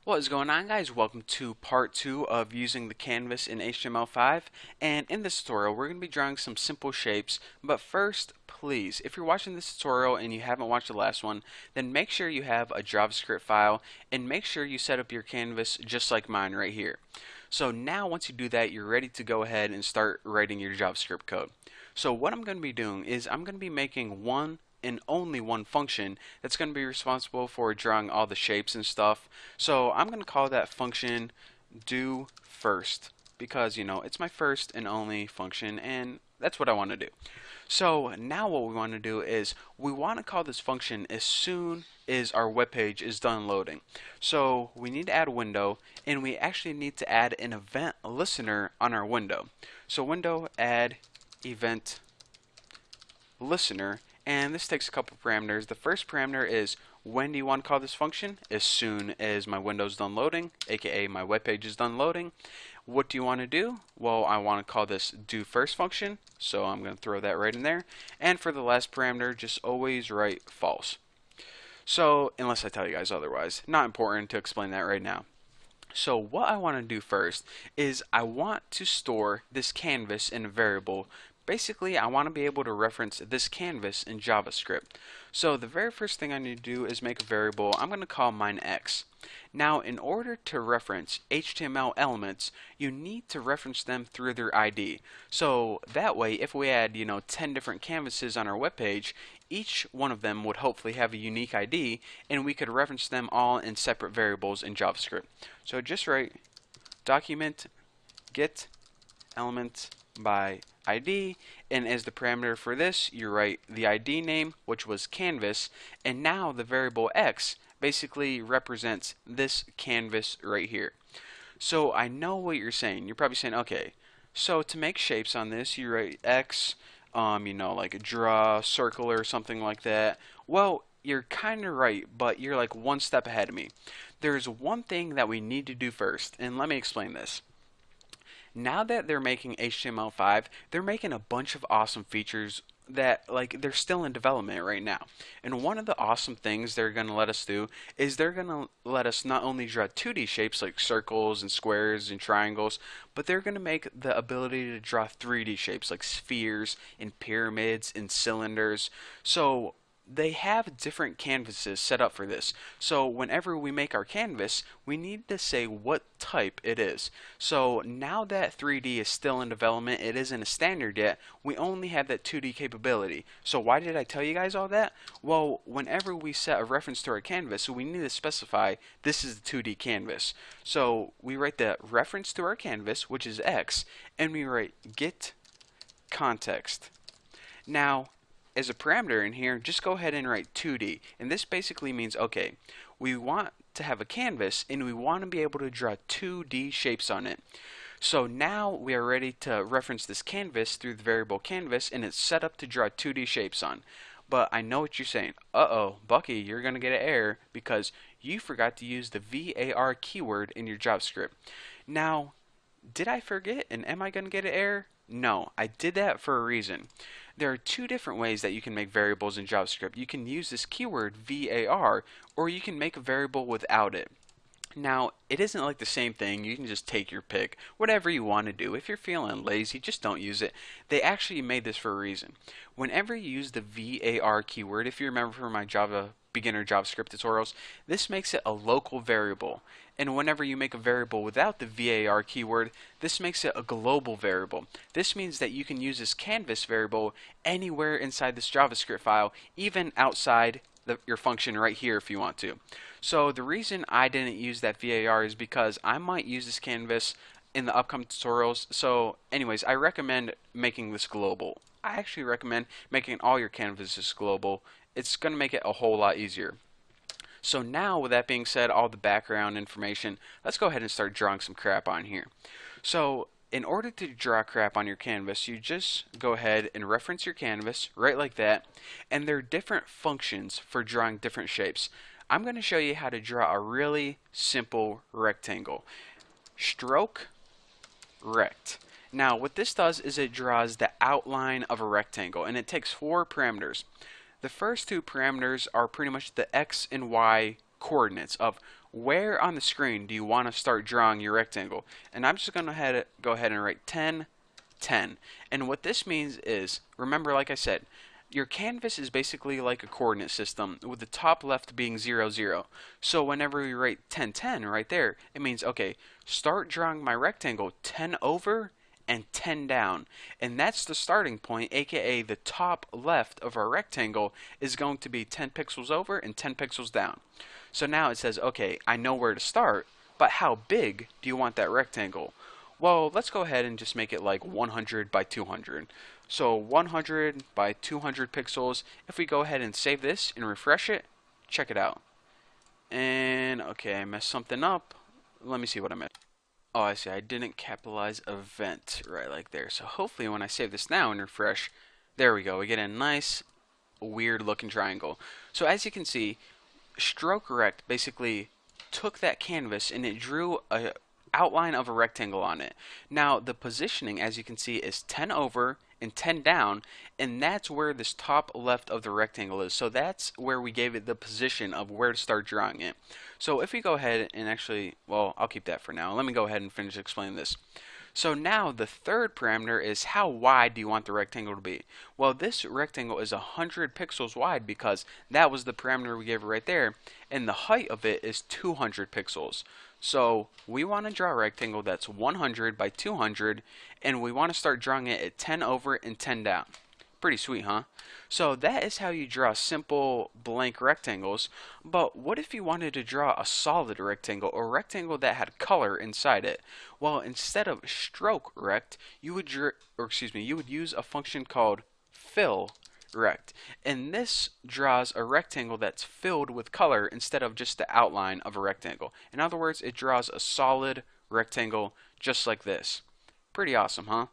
What is going on, guys? Welcome to part 2 of using the canvas in HTML5, and in this tutorial we're going to be drawing some simple shapes. But first, please, if you're watching this tutorial and you haven't watched the last one, then make sure you have a JavaScript file and make sure you set up your canvas just like mine right here. So now once you do that, you're ready to go ahead and start writing your JavaScript code. So what I'm going to be doing is I'm going to be making one and only one function that's going to be responsible for drawing all the shapes and stuff. So I'm going to call that function do first because it's my first and only function and that's what I want to do. So now what we want to do is we want to call this function as soon as our web page is done loading. So we need to add a window and we actually need to add an event listener on our window. So window add event listener, and this takes a couple parameters. The first parameter is when do you want to call this function? As soon as my window's done loading, aka my web page is done loading. What do you want to do? Well, I want to call this do first function, so I'm going to throw that right in there. And for the last parameter, just always write false. So unless I tell you guys otherwise, not important to explain that right now. So what I want to do first is I want to store this canvas in a variable. Basically, I want to be able to reference this canvas in JavaScript. So the very first thing I need to do is make a variable. I'm going to call mine x. Now, in order to reference HTML elements, you need to reference them through their ID. So that way, if we had 10 different canvases on our web page, each one of them would hopefully have a unique ID, and we could reference them all in separate variables in JavaScript. So just write document get element by ID, and as the parameter for this, you write the ID name, which was canvas, and now the variable x basically represents this canvas right here. So I know what you're saying. You're probably saying, okay, so to make shapes on this, you write x, like a draw, circle, or something like that. Well, you're kind of right, but you're like one step ahead of me. There's one thing that we need to do first, and let me explain this. Now that they're making HTML5, they're making a bunch of awesome features that they're still in development right now. And one of the awesome things they're going to let us do is they're going to let us not only draw 2D shapes like circles and squares and triangles, but they're going to make the ability to draw 3D shapes like spheres and pyramids and cylinders. So they have different canvases set up for this. So whenever we make our canvas, we need to say what type it is. So now that 3D is still in development, it isn't a standard yet, we only have that 2D capability. So why did I tell you guys all that? Well, whenever we set a reference to our canvas, we need to specify this is the 2D canvas. So we write the reference to our canvas, which is X, and we write get context. Now, as a parameter in here, just go ahead and write 2D. And this basically means, okay, we want to have a canvas and we want to be able to draw 2D shapes on it. So now we are ready to reference this canvas through the variable canvas and it's set up to draw 2D shapes on. But I know what you're saying. Uh-oh, Bucky, you're going to get an error because you forgot to use the VAR keyword in your JavaScript. Now, did I forget and am I going to get an error? No, I did that for a reason. There are two different ways that you can make variables in JavaScript. You can use this keyword VAR, or you can make a variable without it. Now, it isn't like the same thing. You can just take your pick, whatever you want to do. If you're feeling lazy, just don't use it. They actually made this for a reason. Whenever you use the VAR keyword, if you remember from my beginner JavaScript tutorials, this makes it a local variable. And whenever you make a variable without the VAR keyword, this makes it a global variable. This means that you can use this canvas variable anywhere inside this JavaScript file, even outside your function right here if you want to. So the reason I didn't use that VAR is because I might use this canvas in the upcoming tutorials. So anyways, I recommend making this global. I actually recommend making all your canvases global. It's going to make it a whole lot easier. So now, with that being said, all the background information, let's go ahead and start drawing some crap on here. So in order to draw crap on your canvas, you just go ahead and reference your canvas, right like that, and there are different functions for drawing different shapes. I'm going to show you how to draw a really simple rectangle. Stroke rect. Now what this does is it draws the outline of a rectangle, and it takes 4 parameters. The first 2 parameters are pretty much the x and y coordinates of where on the screen do you want to start drawing your rectangle? And I'm just going to go ahead and write 10, 10. And what this means is, remember, like I said, your canvas is basically like a coordinate system with the top left being 0, 0. So whenever we write 10, 10 right there, it means, okay, start drawing my rectangle 10 over and 10 down. And that's the starting point, aka the top left of our rectangle is going to be 10 pixels over and 10 pixels down. So now it says, okay, I know where to start, but how big do you want that rectangle? Well, let's go ahead and just make it like 100 by 200. So 100 by 200 pixels. If we go ahead and save this and refresh it, check it out. And okay, I messed something up. Let me see what I missed. Oh, I see. I didn't capitalize event right like there. So hopefully when I save this now and refresh, there we go. We get a nice weird looking triangle. So as you can see, stroke rect basically took that canvas and it drew a outline of a rectangle on it. Now the positioning, as you can see, is 10 over and 10 down, and that's where this top left of the rectangle is. So that's where we gave it the position of where to start drawing it. So if we go ahead and actually, well, I'll keep that for now. Let me go ahead and finish explaining this. So now the third parameter is how wide do you want the rectangle to be? Well, this rectangle is 100 pixels wide because that was the parameter we gave it right there, and the height of it is 200 pixels. So we want to draw a rectangle that's 100 by 200, and we want to start drawing it at 10 over and 10 down. Pretty sweet, huh? So that is how you draw simple blank rectangles. But what if you wanted to draw a solid rectangle, or a rectangle that had color inside it? Well, instead of stroke rect, you would use a function called fill rect. And this draws a rectangle that's filled with color instead of just the outline of a rectangle. In other words, it draws a solid rectangle just like this. Pretty awesome, huh?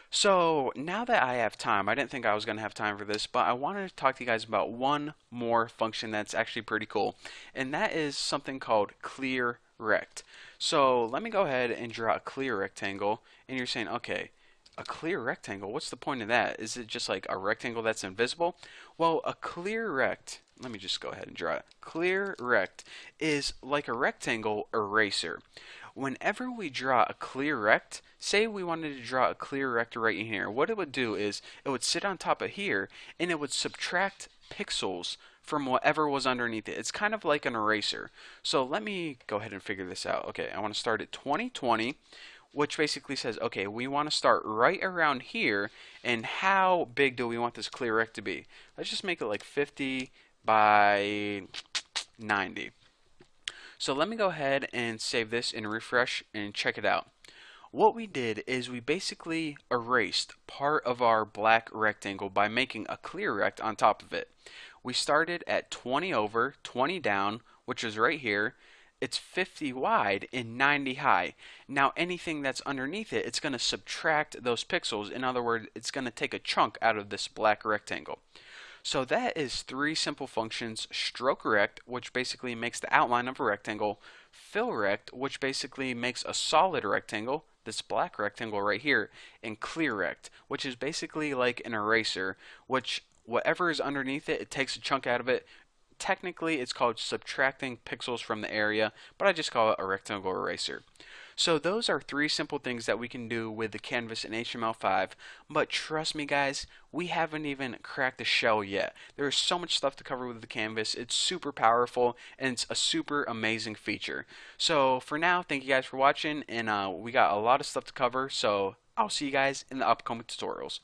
So now that I have time, I didn't think I was going to have time for this, but I wanted to talk to you guys about one more function that's actually pretty cool, and that is something called clear rect. So let me go ahead and draw a clear rectangle, and you're saying, okay, a clear rectangle, what's the point of that? Is it just like a rectangle that's invisible? Well, a clear rect, let me just go ahead and draw it. Clear rect is like a rectangle eraser. Whenever we draw a clear rect, say we wanted to draw a clear rect right in here, what it would do is it would sit on top of here and it would subtract pixels from whatever was underneath it. It's kind of like an eraser. So let me go ahead and figure this out. Okay, I want to start at 2020, which basically says, okay, we want to start right around here, and how big do we want this clear rect to be? Let's just make it like 50 by 90. So let me go ahead and save this and refresh and check it out. What we did is we basically erased part of our black rectangle by making a clear rect on top of it. We started at 20 over, 20 down, which is right here. It's 50 wide and 90 high. Now anything that's underneath it, it's going to subtract those pixels. In other words, it's going to take a chunk out of this black rectangle. So that is three simple functions: stroke rect, which basically makes the outline of a rectangle; fill rect, which basically makes a solid rectangle, this black rectangle right here; and clear rect, which is basically like an eraser, which whatever is underneath it, it takes a chunk out of it. Technically, it's called subtracting pixels from the area, but I just call it a rectangle eraser. So those are three simple things that we can do with the canvas in HTML5, but trust me guys, we haven't even cracked the shell yet. There's so much stuff to cover with the canvas. It's super powerful, and it's a super amazing feature. So for now, thank you guys for watching, and we got a lot of stuff to cover, so I'll see you guys in the upcoming tutorials.